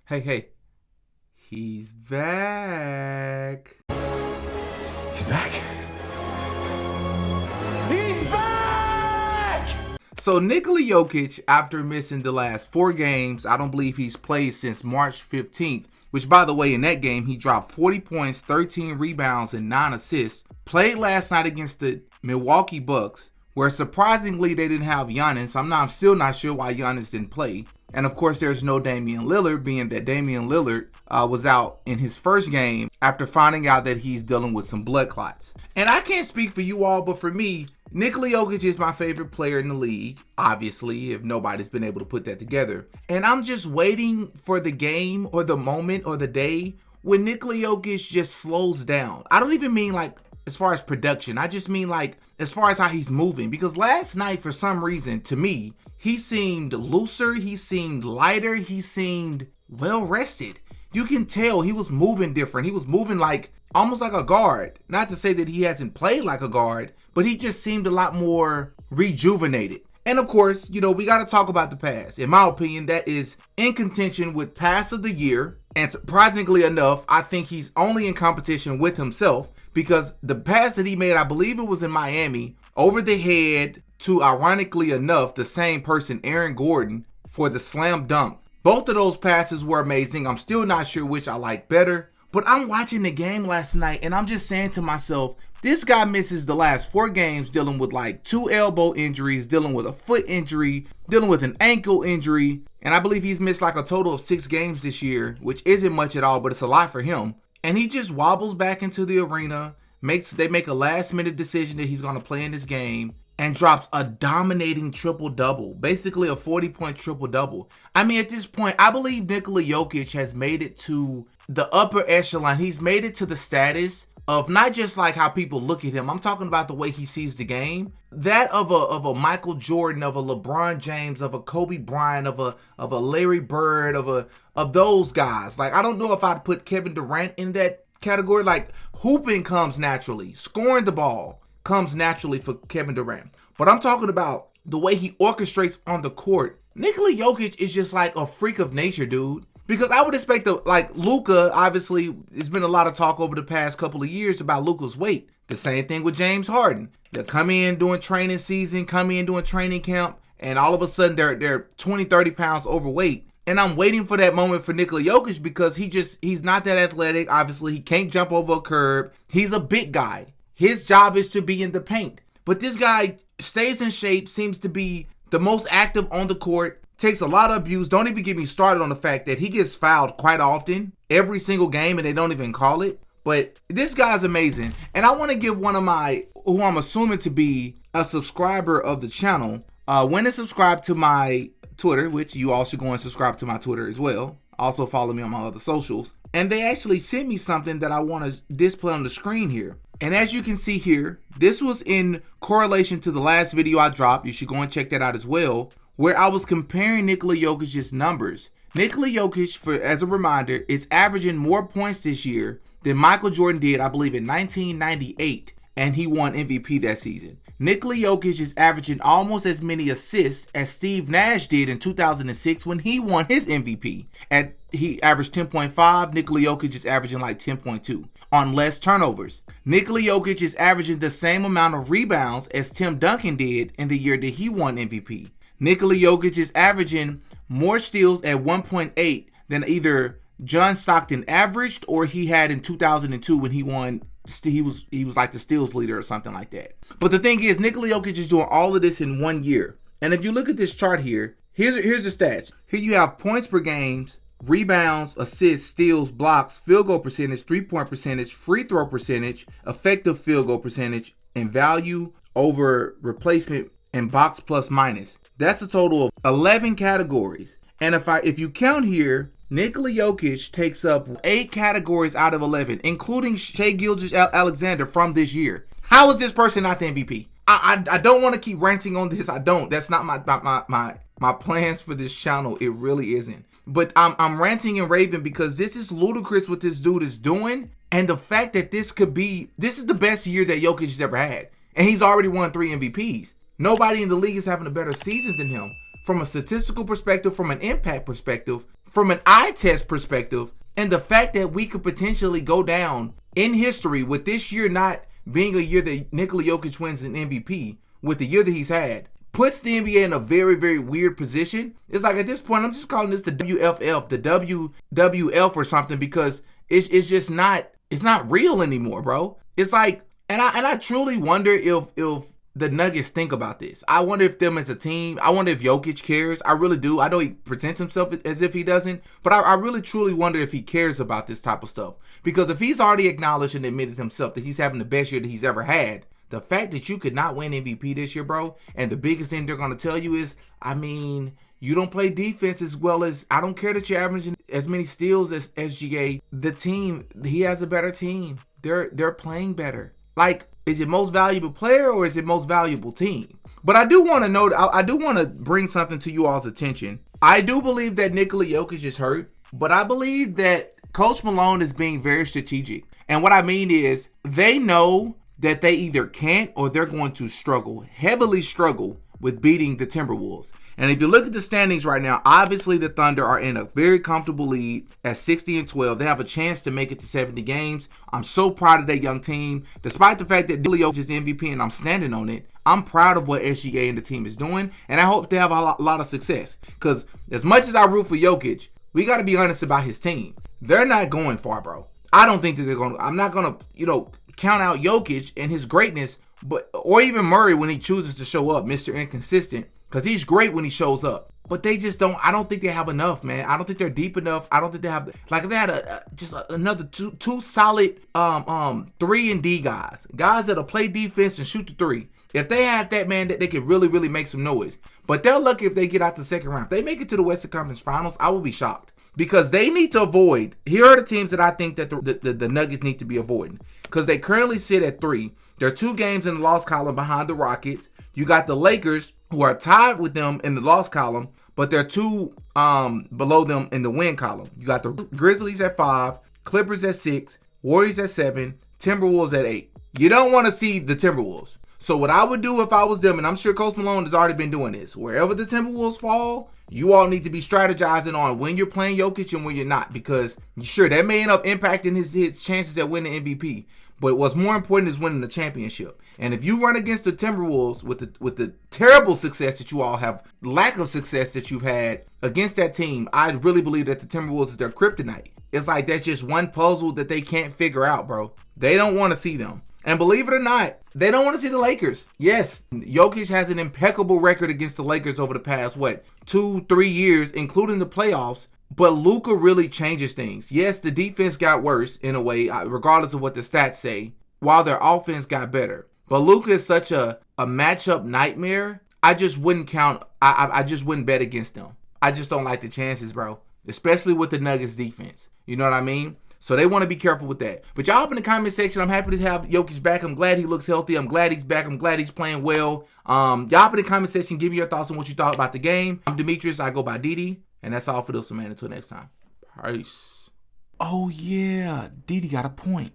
Hey. He's back. He's back. He's back! So Nikola Jokic, after missing the last 4 games, I don't believe he's played since March 15th, which, by the way, in that game, he dropped 40 points, 13 rebounds, and 9 assists. Played last night against the Milwaukee Bucks, where surprisingly they didn't have Giannis. I'm still not sure why Giannis didn't play. And of course, there's no Damian Lillard, being that Damian Lillard was out in his first game after finding out that he's dealing with some blood clots. And I can't speak for you all, but for me, Nikola Jokic is my favorite player in the league, obviously, if nobody's been able to put that together. And I'm just waiting for the game or the moment or the day when Nikola Jokic just slows down. I don't even mean like as far as production. I just mean like as far as how he's moving. Because last night, for some reason, to me, he seemed looser, he seemed lighter, he seemed well rested. You can tell he was moving different. He was moving like almost like a guard. Not to say that he hasn't played like a guard, but he just seemed a lot more rejuvenated. And of course, we got to talk about the pass. In my opinion, that is in contention with pass of the year. And surprisingly enough, I think he's only in competition with himself, because the pass that he made, I believe it was in Miami, over the head to, ironically enough, the same person, Aaron Gordon, for the slam dunk. Both of those passes were amazing. I'm still not sure which I like better. But I'm watching the game last night and I'm just saying to myself, this guy misses the last 4 games dealing with like 2 elbow injuries, dealing with a foot injury, dealing with an ankle injury. And I believe he's missed like a total of 6 games this year, which isn't much at all, but it's a lot for him. And he just wobbles back into the arena, they make a last minute decision that he's going to play in this game, and drops a dominating triple-double, basically a 40-point triple-double. I mean, at this point, I believe Nikola Jokic has made it to the upper echelon. He's made it to the status of not just like how people look at him. I'm talking about the way he sees the game. That of a Michael Jordan, of a LeBron James, of a Kobe Bryant, of a Larry Bird, of those guys. Like, I don't know if I'd put Kevin Durant in that category. Like, hooping comes naturally. Scoring the ball comes naturally for Kevin Durant. But I'm talking about the way he orchestrates on the court. Nikola Jokic is just like a freak of nature, dude. Because I would expect like Luka, obviously, there's been a lot of talk over the past couple of years about Luka's weight. The same thing with James Harden. They'll come in during training season, come in during training camp, and all of a sudden they're 20, 30 pounds overweight. And I'm waiting for that moment for Nikola Jokic because he's not that athletic. Obviously, he can't jump over a curb. He's a big guy. His job is to be in the paint. But this guy stays in shape, seems to be the most active on the court, takes a lot of abuse. Don't even get me started on the fact that he gets fouled quite often, every single game, and they don't even call it. But this guy's amazing. And I want to give one of who I'm assuming to be a subscriber of the channel, went and subscribed to my Twitter, which you all should go and subscribe to my Twitter as well. Also follow me on my other socials. And they actually sent me something that I want to display on the screen here. And as you can see here, this was in correlation to the last video I dropped. You should go and check that out as well, where I was comparing Nikola Jokic's numbers. Nikola Jokic, as a reminder, is averaging more points this year than Michael Jordan did, I believe, in 1998, and he won MVP that season. Nikola Jokic is averaging almost as many assists as Steve Nash did in 2006 when he won his MVP. He averaged 10.5. Nikola Jokic is averaging like 10.2 on less turnovers. Nikola Jokic is averaging the same amount of rebounds as Tim Duncan did in the year that he won MVP. Nikola Jokic is averaging more steals at 1.8 than either John Stockton averaged or he had in 2002 when he won. He was like the steals leader or something like that. But the thing is, Nikola Jokic is doing all of this in 1 year. And if you look at this chart here, here's the stats. Here you have points per game, rebounds, assists, steals, blocks, field goal percentage, 3-point percentage, free throw percentage, effective field goal percentage, and value over replacement and box plus minus. That's a total of 11 categories. And if you count here, Nikola Jokic takes up 8 categories out of 11, including Shai Gilgeous-Alexander from this year. How is this person not the MVP? I don't want to keep ranting on this. I don't. That's not my plans for this channel. It really isn't. But I'm ranting and raving because this is ludicrous what this dude is doing. And the fact that this is the best year that Jokic has ever had. And he's already won 3 MVPs. Nobody in the league is having a better season than him. From a statistical perspective, from an impact perspective, from an eye test perspective, and the fact that we could potentially go down in history with this year not being a year that Nikola Jokic wins an MVP, with the year that he's had, puts the NBA in a very, very weird position. It's like at this point, I'm just calling this the WFF, the WWF or something, because it's just not, it's not real anymore, bro. It's like, and I truly wonder if the Nuggets think about this. I wonder if them as a team, I wonder if Jokic cares. I really do. I know he presents himself as if he doesn't, but I really truly wonder if he cares about this type of stuff. Because if he's already acknowledged and admitted himself that he's having the best year that he's ever had, the fact that you could not win MVP this year, bro, and the biggest thing they're going to tell you is, I mean, you don't play defense as well as, I don't care that you're averaging as many steals as SGA. The team, he has a better team. They're playing better. Like, is it most valuable player or is it most valuable team? But I do want to note, I do want to bring something to you all's attention. I do believe that Nikola Jokic is hurt, but I believe that Coach Malone is being very strategic. And what I mean is, they know that they either can't or they're going to struggle, heavily struggle with beating the Timberwolves. And if you look at the standings right now, obviously the Thunder are in a very comfortable lead at 60-12. They have a chance to make it to 70 games. I'm so proud of that young team. Despite the fact that Nikola Jokic is the MVP and I'm standing on it, I'm proud of what SGA and the team is doing. And I hope they have a lot of success. Because as much as I root for Jokic, we got to be honest about his team. They're not going far, bro. I don't think that they're going to. I'm not going to, count out Jokic and his greatness, or even Murray when he chooses to show up, Mr. Inconsistent, because he's great when he shows up. But they just don't. I don't think they have enough, man. I don't think they're deep enough. I don't think they have like if they had another two solid 3-and-D guys that'll play defense and shoot the three. If they had that, man, that they could really, really make some noise. But they're lucky if they get out the second round. If they make it to the Western Conference Finals, I will be shocked. Because they need to avoid, here are the teams that I think that the Nuggets need to be avoiding. Because they currently sit at 3. They're 2 games in the loss column behind the Rockets. You got the Lakers, who are tied with them in the loss column, but they're 2 below them in the win column. You got the Grizzlies at 5, Clippers at 6, Warriors at 7, Timberwolves at 8. You don't want to see the Timberwolves. So what I would do if I was them, and I'm sure Coach Malone has already been doing this, wherever the Timberwolves fall, you all need to be strategizing on when you're playing Jokic and when you're not, because sure, that may end up impacting his chances at winning MVP. But what's more important is winning the championship. And if you run against the Timberwolves with the terrible success that you all have, lack of success that you've had against that team, I really believe that the Timberwolves is their kryptonite. It's like that's just one puzzle that they can't figure out, bro. They don't want to see them. And believe it or not, they don't want to see the Lakers. Yes, Jokic has an impeccable record against the Lakers over the past, 2-3 years, including the playoffs. But Luka really changes things. Yes, the defense got worse in a way, regardless of what the stats say, while their offense got better. But Luka is such a matchup nightmare. I just wouldn't count. I just wouldn't bet against them. I just don't like the chances, bro. Especially with the Nuggets defense. You know what I mean? So they want to be careful with that. But y'all up in the comment section, I'm happy to have Jokic back. I'm glad he looks healthy. I'm glad he's back. I'm glad he's playing well. Y'all up in the comment section, give me your thoughts on what you thought about the game. I'm Demetrius. I go by DD. And that's all for this one, man. Until next time. Peace. Oh, yeah. DD got a point.